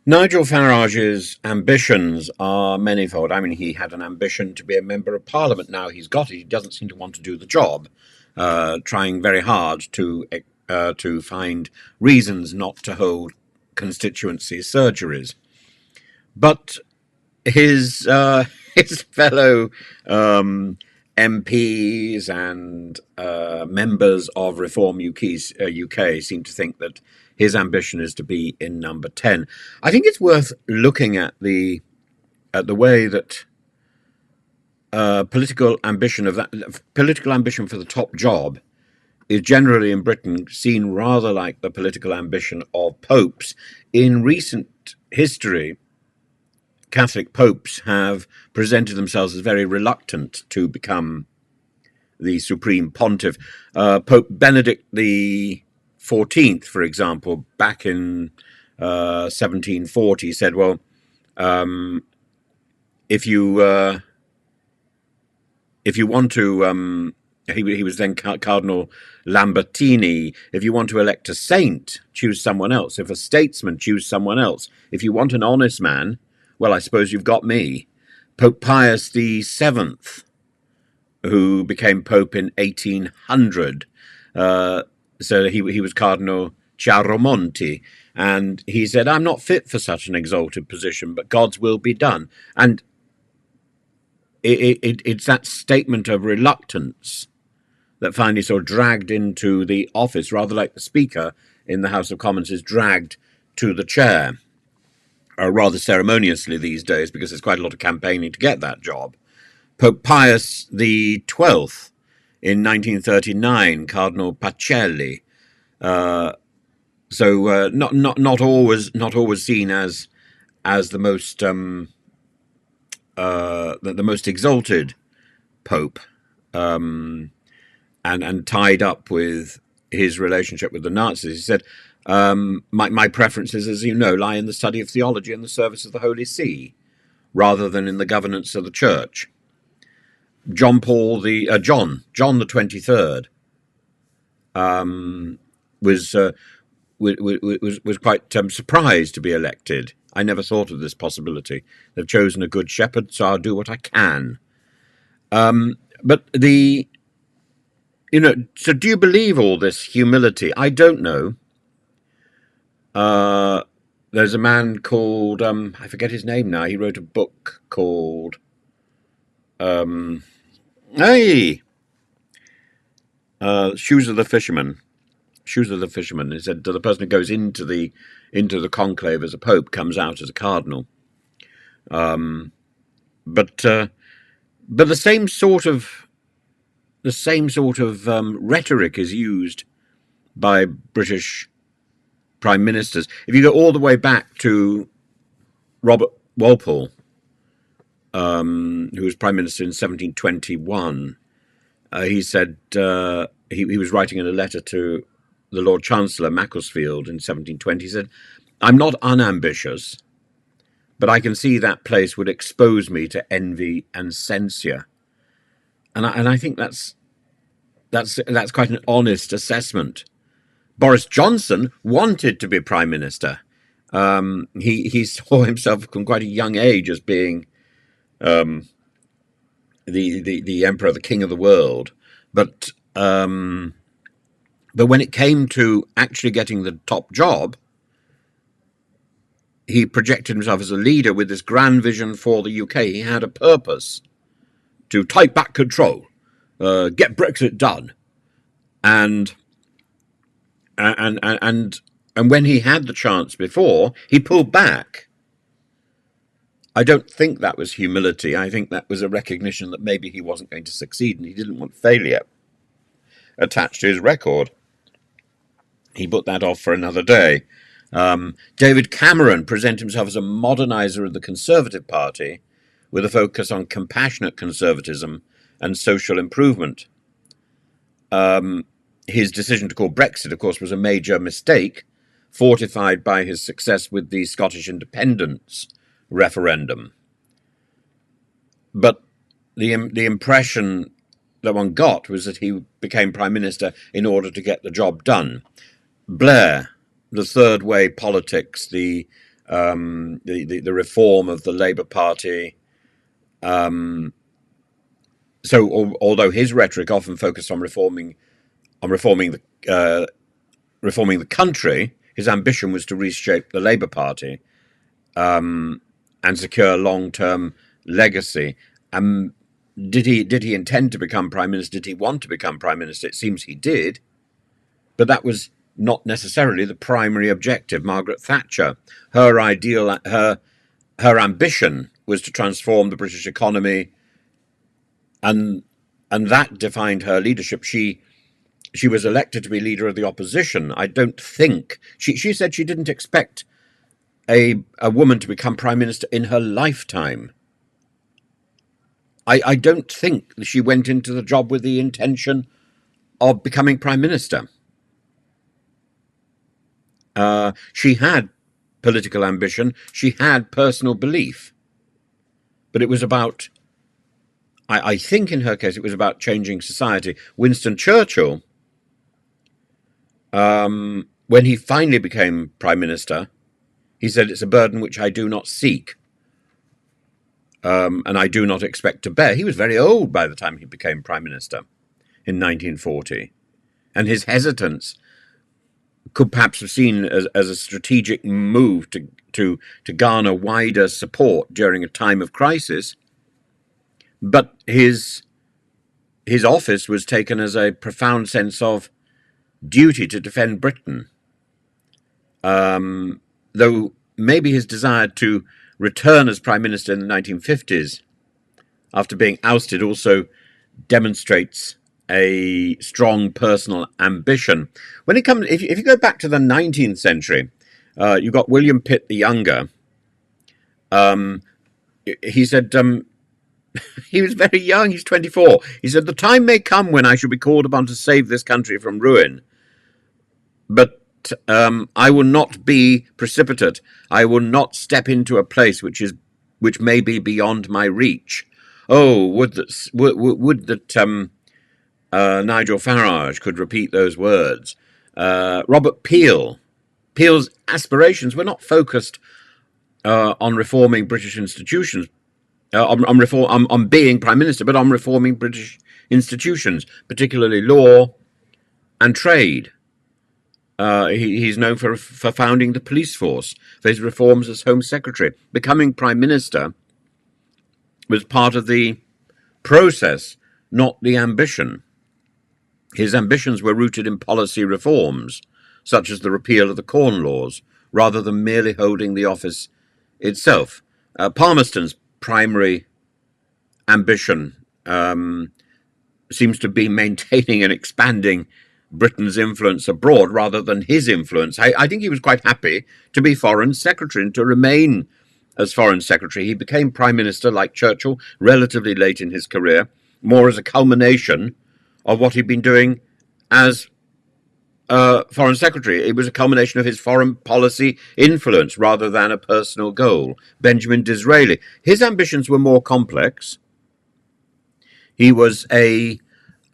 Nigel Farage's ambitions are manifold. I mean, he had an ambition to be a member of Parliament. Now he's got it. He doesn't seem to want to do the job, trying very hard to find reasons not to hold constituency surgeries. But his his fellow MPs and members of Reform UK seem to think that his ambition is to be in number 10. I think it's worth looking at the way that political ambition for the top job is generally in Britain seen rather like the political ambition of popes. In recent history, Catholic popes have presented themselves as very reluctant to become the supreme pontiff. Pope Benedict XIV, for example, back in 1740, said, "Well, if you want to," he was then Cardinal Lambertini. "If you want to elect a saint, choose someone else. If a statesman, choose someone else. If you want an honest man, well, I suppose you've got me." Pope Pius VII, who became Pope in 1800, so he was Cardinal Chiaramonti, and he said, "I'm not fit for such an exalted position, but God's will be done." And it's that statement of reluctance that finally sort of dragged into the office, rather like the Speaker in the House of Commons is dragged to the chair. Rather ceremoniously these days, because there's quite a lot of campaigning to get that job. Pope Pius XII in 1939, Cardinal Pacelli. So not always seen as the most exalted pope, and tied up with his relationship with the Nazis. He said, my preferences, as you know, lie in the study of theology and the service of the Holy See, rather than in the governance of the Church. John the 23rd, was quite surprised to be elected. I never thought of this possibility. They've chosen a good shepherd, so I'll do what I can. But so do you believe all this humility? I don't know. There's a man called, I forget his name now. He wrote a book called, Shoes of the Fisherman. Shoes of the Fisherman. He said the person who goes into the conclave as a pope comes out as a cardinal. But the same sort of rhetoric is used by British prime ministers. If you go all the way back to Robert Walpole, who was prime minister in 1721, he said he was writing in a letter to the Lord Chancellor Macclesfield in 1720. He said, "I'm not unambitious, but I can see that place would expose me to envy and censure." And I think that's quite an honest assessment. Boris Johnson wanted to be prime minister. He saw himself from quite a young age as being the emperor, the king of the world. But when it came to actually getting the top job, he projected himself as a leader with this grand vision for the UK. He had a purpose to take back control, get Brexit done, and when he had the chance before, he pulled back. I don't think that was humility. I think that was a recognition that maybe he wasn't going to succeed, and he didn't want failure attached to his record. He put that off for another day. David Cameron presented himself as a modernizer of the Conservative Party with a focus on compassionate conservatism and social improvement. His decision to call Brexit, of course, was a major mistake, fortified by his success with the Scottish independence referendum. But the impression that one got was that he became prime minister in order to get the job done. Blair, the third way politics, the the reform of the Labour Party. So although his rhetoric often focused on reforming the country, his ambition was to reshape the Labour Party and secure long-term legacy. Did he intend to become prime minister? Did he want to become prime minister? It seems he did, but that was not necessarily the primary objective. Margaret Thatcher, her ideal, her ambition was to transform the British economy, and that defined her leadership. She was elected to be leader of the opposition. I don't think she said she didn't expect a woman to become prime minister in her lifetime. I don't think she went into the job with the intention of becoming prime minister. She had political ambition. She had personal belief. But it was about, I think in her case, it was about changing society. Winston Churchill, when he finally became prime minister, he said, "It's a burden which I do not seek, and I do not expect to bear." He was very old by the time he became prime minister in 1940. And his hesitance could perhaps have seen as a strategic move to garner wider support during a time of crisis. But his office was taken as a profound sense of duty to defend Britain. Though maybe his desire to return as prime minister in the 1950s, after being ousted, also demonstrates a strong personal ambition. When it comes, if you go back to the 19th century, you've got William Pitt the Younger. He said, he was very young, he's 24. He said, "The time may come when I shall be called upon to save this country from ruin. But I will not be precipitate. I will not step into a place which may be beyond my reach." Oh, would that Nigel Farage could repeat those words. Robert Peel's aspirations were not focused on reforming British institutions, on being prime minister, but on reforming British institutions, particularly law and trade. He's known for founding the police force, for his reforms as Home Secretary. Becoming prime minister was part of the process, not the ambition. His ambitions were rooted in policy reforms, such as the repeal of the Corn Laws, rather than merely holding the office itself. Palmerston's primary ambition seems to be maintaining and expanding Britain's influence abroad rather than his influence. I think he was quite happy to be Foreign Secretary and to remain as Foreign Secretary. He became Prime Minister, like Churchill, relatively late in his career, more as a culmination of what he'd been doing as Foreign Secretary. It was a culmination of his foreign policy influence rather than a personal goal. Benjamin Disraeli, his ambitions were more complex. He was a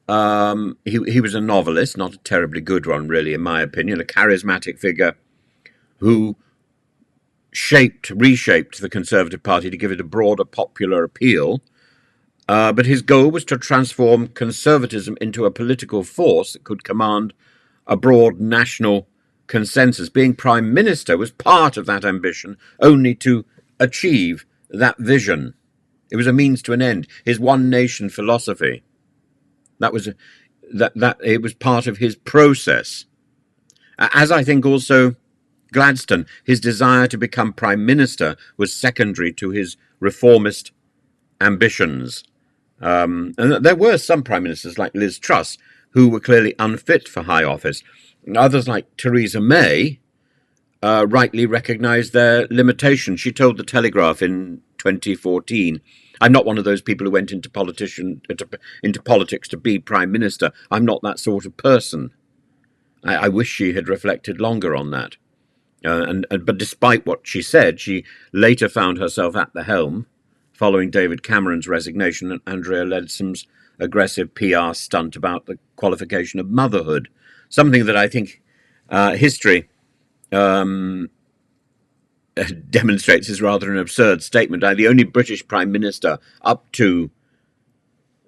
novelist, not a terribly good one, really, in my opinion, a charismatic figure who reshaped the Conservative Party to give it a broader popular appeal. But his goal was to transform conservatism into a political force that could command a broad national consensus. Being prime minister was part of that ambition, only to achieve that vision. It was a means to an end. His one nation philosophy. It was part of his process. As I think also Gladstone, his desire to become prime minister was secondary to his reformist ambitions. And there were some prime ministers like Liz Truss who were clearly unfit for high office. Others like Theresa May rightly recognised their limitations. She told the Telegraph in 2014, "I'm not one of those people who went into politics to be prime minister. I'm not that sort of person." I wish she had reflected longer on that. But despite what she said, she later found herself at the helm following David Cameron's resignation and Andrea Leadsome's aggressive PR stunt about the qualification of motherhood, something that I think history demonstrates is rather an absurd statement. The only British Prime Minister up to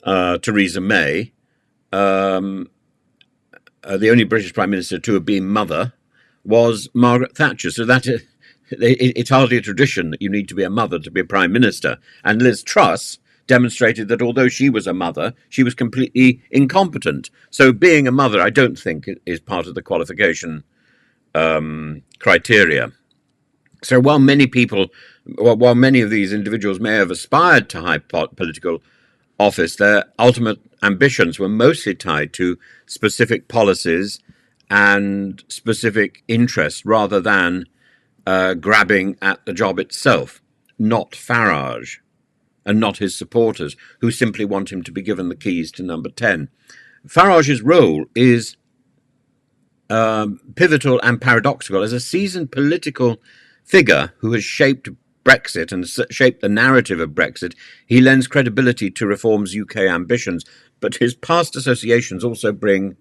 Theresa May, the only British Prime Minister to have been mother, was Margaret Thatcher. So that it's hardly a tradition that you need to be a mother to be a Prime Minister. And Liz Truss demonstrated that although she was a mother, she was completely incompetent. So being a mother, I don't think, is part of the qualification criteria. So while many of these individuals may have aspired to high political office, their ultimate ambitions were mostly tied to specific policies and specific interests rather than grabbing at the job itself. Not Farage and not his supporters, who simply want him to be given the keys to number 10. Farage's role is pivotal and paradoxical. As a seasoned political figure who has shaped Brexit and shaped the narrative of Brexit, he lends credibility to Reform's UK ambitions, but his past associations also bring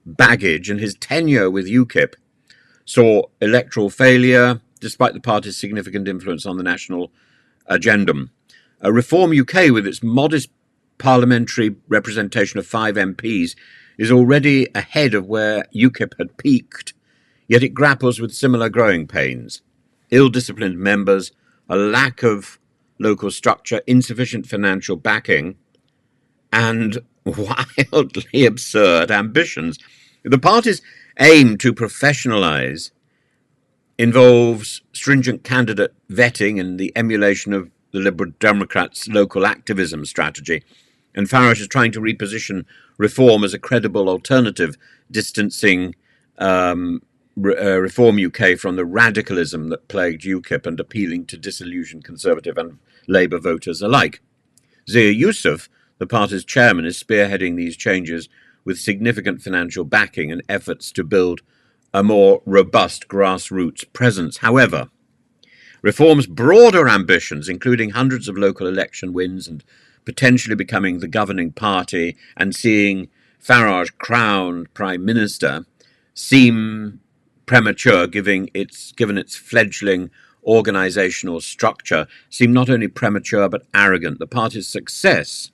baggage, and his tenure with UKIP saw electoral failure, despite the party's significant influence on the national agenda. Reform UK, with its modest parliamentary representation of 5 MPs, is already ahead of where UKIP had peaked, yet it grapples with similar growing pains. Ill-disciplined members, a lack of local structure, insufficient financial backing, and wildly absurd ambitions. The party's aim to professionalise involves stringent candidate vetting and the emulation of the Liberal Democrats' local activism strategy, and Farage is trying to reposition Reform as a credible alternative, distancing Reform UK from the radicalism that plagued UKIP and appealing to disillusioned Conservative and Labour voters alike. Zia Yusuf, the party's chairman, is spearheading these changes with significant financial backing and efforts to build a more robust grassroots presence. However, Reform's broader ambitions, including hundreds of local election wins and potentially becoming the governing party and seeing Farage crowned Prime Minister, seem premature, given its fledgling organisational structure, seem not only premature but arrogant. The party's success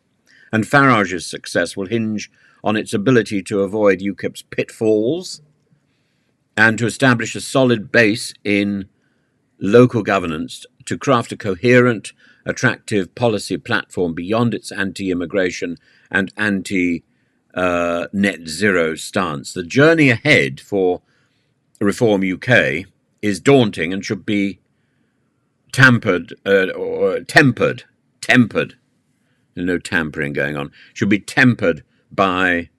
and Farage's success will hinge on its ability to avoid UKIP's pitfalls and to establish a solid base in local governance, to craft a coherent, attractive policy platform beyond its anti-immigration and anti-net zero stance. The journey ahead for Reform UK is daunting and should be tempered, no tampering going on, should be tempered by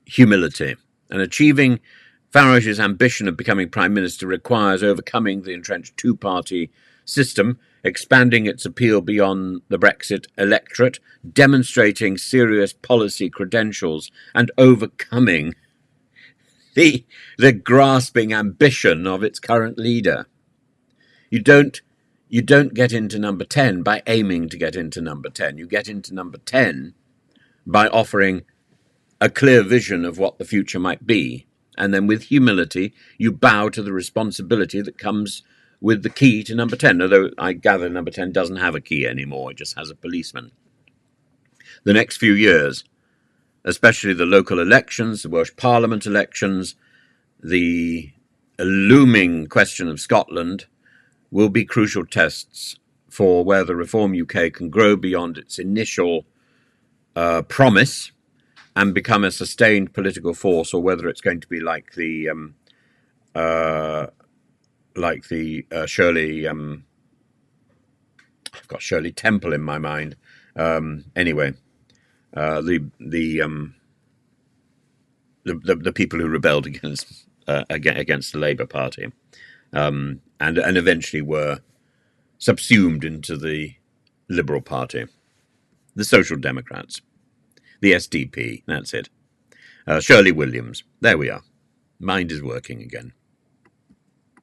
humility. And achieving Farage's ambition of becoming Prime Minister requires overcoming the entrenched two-party system, expanding its appeal beyond the Brexit electorate, demonstrating serious policy credentials, and overcoming the grasping ambition of its current leader. You don't get into number 10 by aiming to get into number 10. You get into number 10 by offering a clear vision of what the future might be. And then with humility, you bow to the responsibility that comes with the key to number 10, although I gather number 10 doesn't have a key anymore, it just has a policeman. The next few years, especially the local elections, the Welsh Parliament elections, the looming question of Scotland, will be crucial tests for whether Reform UK can grow beyond its initial promise and become a sustained political force, or whether it's going to be like the Shirley. I've got Shirley Temple in my mind. Anyway, the people who rebelled against the Labour Party, and eventually were subsumed into the Liberal Party, the Social Democrats, the SDP. That's it. Shirley Williams. There we are. Mind is working again.